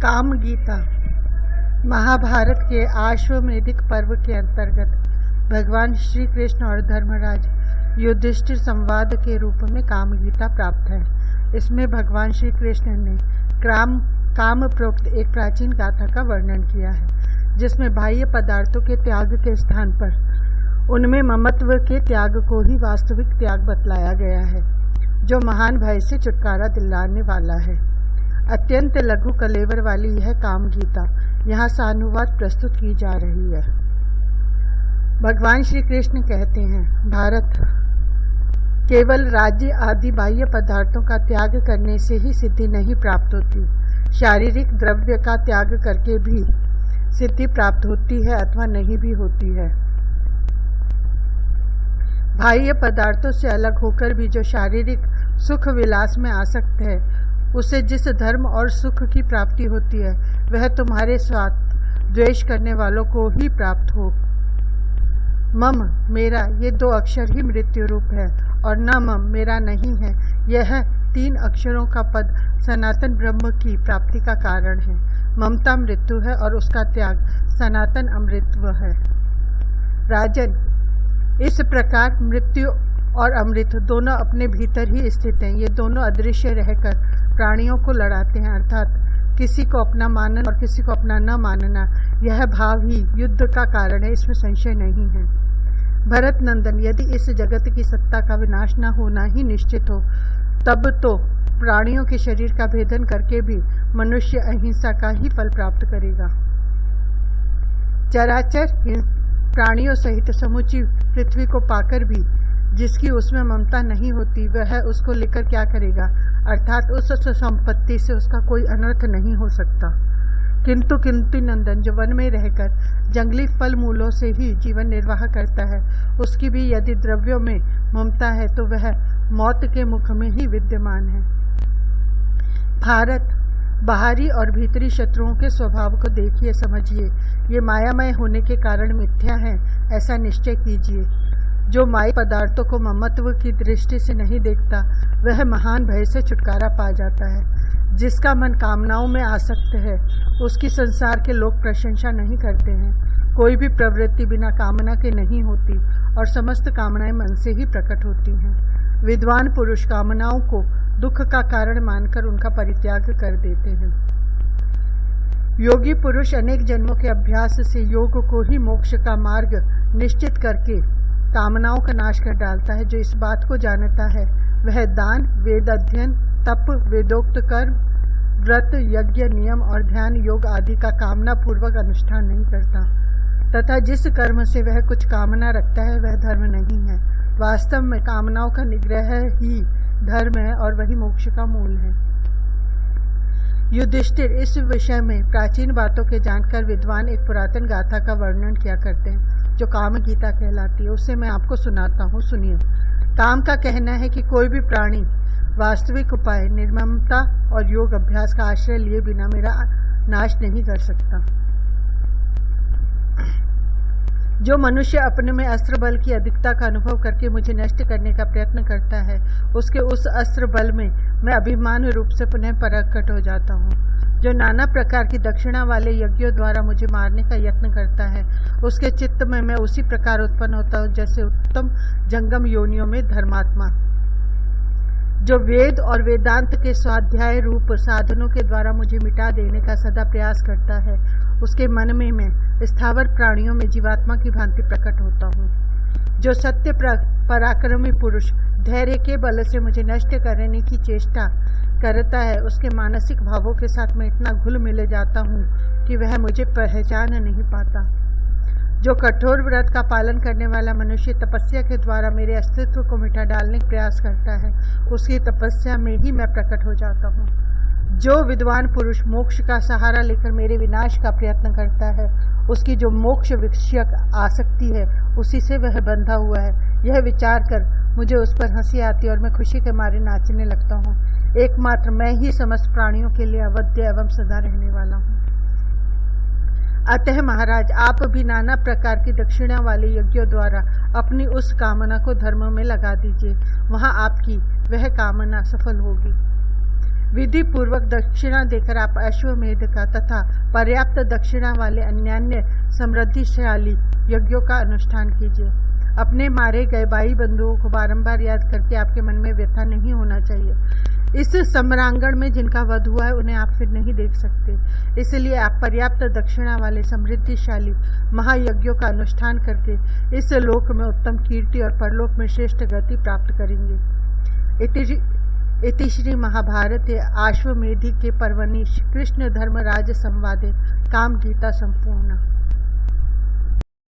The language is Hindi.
काम गीता महाभारत के आश्वमेधिक पर्व के अंतर्गत भगवान श्री कृष्ण और धर्मराज युधिष्ठिर संवाद के रूप में काम गीता प्राप्त है। इसमें भगवान श्री कृष्ण ने काम प्रोक्त एक प्राचीन गाथा का वर्णन किया है, जिसमें बाह्य पदार्थों के त्याग के स्थान पर उनमें ममत्व के त्याग को ही वास्तविक त्याग बतलाया गया है, जो महान भय से छुटकारा दिलाने वाला है। अत्यंत लघु कलेवर वाली यह काम गीता यहाँ सानुवाद प्रस्तुत की जा रही है। भगवान श्री कृष्ण कहते हैं, भारत, केवल राज्य आदि बाह्य पदार्थों का त्याग करने से ही सिद्धि नहीं प्राप्त होती। शारीरिक द्रव्य का त्याग करके भी सिद्धि प्राप्त होती है अथवा नहीं भी होती है। बाह्य पदार्थों से अलग होकर भी जो शारीरिक सुख विलास में आसक्त है, उसे जिस धर्म और सुख की प्राप्ति होती है, वह तुम्हारे साथ द्वेष करने वालों को ही प्राप्त हो। मम, मेरा, ये दो अक्षर ही मृत्यु रूप है, और न मम, मेरा नहीं है, यह 3 अक्षरों का पद सनातन ब्रह्म की प्राप्ति का कारण है। ममता मृत्यु है और उसका त्याग सनातन अमृतत्व है। राजन, इस प्रकार मृत्यु और अमृत दोनों अपने भीतर ही स्थित हैं। ये दोनों अदृश्य रहकर प्राणियों को लड़ाते हैं, अर्थात किसी को अपना मानना और किसी को अपना न मानना, यह भाव ही युद्ध का कारण है, इसमें संशय नहीं है। भरत नंदन, यदि इस जगत की सत्ता का विनाश न होना ही निश्चित हो, तब तो प्राणियों के शरीर का भेदन करके भी मनुष्य अहिंसा का ही फल प्राप्त करेगा। चराचर प्राणियों सहित समूची पृथ्वी को पाकर भी जिसकी उसमें ममता नहीं होती, वह उसको लेकर क्या करेगा, अर्थात उस संपत्ति से उसका कोई अनर्थ नहीं हो सकता। किंतु नंदन, जो वन में रहकर जंगली फल मूलों से ही जीवन निर्वाह करता है, उसकी भी यदि द्रव्यों में ममता है तो वह मौत के मुख में ही विद्यमान है। भारत, बाहरी और भीतरी शत्रुओं के स्वभाव को देखिए, समझिए। ये मायामय होने के कारण मिथ्या है, ऐसा निश्चय कीजिए। जो माई पदार्थों को ममत्व की दृष्टि से नहीं देखता, वह महान भय से छुटकारा पा जाता है। जिसका मन कामनाओं में आसक्त है, उसकी संसार के लोग प्रशंसा नहीं करते हैं। कोई भी प्रवृत्ति बिना कामना के नहीं होती, और समस्त कामनाएं मन से ही प्रकट होती हैं। विद्वान पुरुष कामनाओं को दुख का कारण मानकर उनका परित्याग कर देते हैं। योगी पुरुष अनेक जन्मों के अभ्यास से योग को ही मोक्ष का मार्ग निश्चित करके कामनाओं का नाश कर डालता है। जो इस बात को जानता है, वह दान, वेद अध्ययन, तप, वेदोक्त कर्म, व्रत, यज्ञ, नियम और ध्यान योग आदि का कामना पूर्वक अनुष्ठान नहीं करता, तथा जिस कर्म से वह कुछ कामना रखता है, वह धर्म नहीं है। वास्तव में कामनाओं का निग्रह ही धर्म है और वही मोक्ष का मूल है। युधिष्ठिर, इस विषय में प्राचीन बातों के जानकर विद्वान एक पुरातन गाथा का वर्णन किया करते हैं, जो काम गीता कहलाती है। उससे मैं आपको सुनाता हूँ, सुनिए। काम का कहना है कि कोई भी प्राणी वास्तविक उपाय, निर्ममता और योग अभ्यास का आश्रय लिए बिना मेरा नाश नहीं कर सकता। जो मनुष्य अपने में अस्त्र बल की अधिकता का अनुभव करके मुझे नष्ट करने का प्रयत्न करता है, उसके उस अस्त्र बल में मैं अभिमान रूप से पुनः प्रकट हो जाता हूँ। जो नाना प्रकार की दक्षिणा वाले यज्ञों द्वारा मुझे मारने का यत्न करता है, उसके चित्त में मैं उसी प्रकार उत्पन्न होता हूँ जैसे उत्तम जंगम योनियों में धर्मात्मा। जो वेद और वेदांत के स्वाध्याय रूप साधनों के द्वारा मुझे मिटा देने का सदा प्रयास करता है, उसके मन में मैं स्थावर प्राणियों में जीवात्मा की भांति प्रकट होता हूँ। जो सत्य पराक्रमी पुरुष धैर्य के बल से मुझे नष्ट करने की चेष्टा करता है, उसके मानसिक भावों के साथ मैं इतना घुल मिल जाता हूँ कि वह मुझे पहचान नहीं पाता। जो कठोर व्रत का पालन करने वाला मनुष्य तपस्या के द्वारा मेरे अस्तित्व को मिटा डालने का प्रयास करता है, उसकी तपस्या में ही मैं प्रकट हो जाता हूँ। जो विद्वान पुरुष मोक्ष का सहारा लेकर मेरे विनाश का प्रयत्न करता है, उसकी जो मोक्ष विषयक आसक्ति है, उसी से वह बंधा हुआ है। यह विचार कर मुझे उस पर हंसी आती और मैं खुशी के मारे नाचने लगता हूँ। एकमात्र मैं ही समस्त प्राणियों के लिए अवध्य एवं सदा रहने वाला हूँ। अतः महाराज, आप भी नाना प्रकार की दक्षिणा वाले यज्ञों द्वारा अपनी उस कामना को धर्म में लगा दीजिए, वहां आपकी वह कामना सफल होगी। विधि पूर्वक दक्षिणा देकर आप अश्वमेध का तथा पर्याप्त दक्षिणा वाले अन्यान्य समृद्धिशाली यज्ञों का अनुष्ठान कीजिए। अपने मारे गए भाई बंधुओं को बारंबार याद करके आपके मन में व्यथा नहीं होना चाहिए। इस सम्रांगण में जिनका वध हुआ है उन्हें आप फिर नहीं देख सकते, इसलिए आप पर्याप्त दक्षिणा वाले समृद्धिशाली महायज्ञों का अनुष्ठान करके इस लोक में उत्तम कीर्ति और परलोक में श्रेष्ठ गति प्राप्त करेंगे। इति श्री महाभारते आश्वमेधिके पर्वणि कृष्ण धर्मराज संवादे काम गीता संपूर्ण।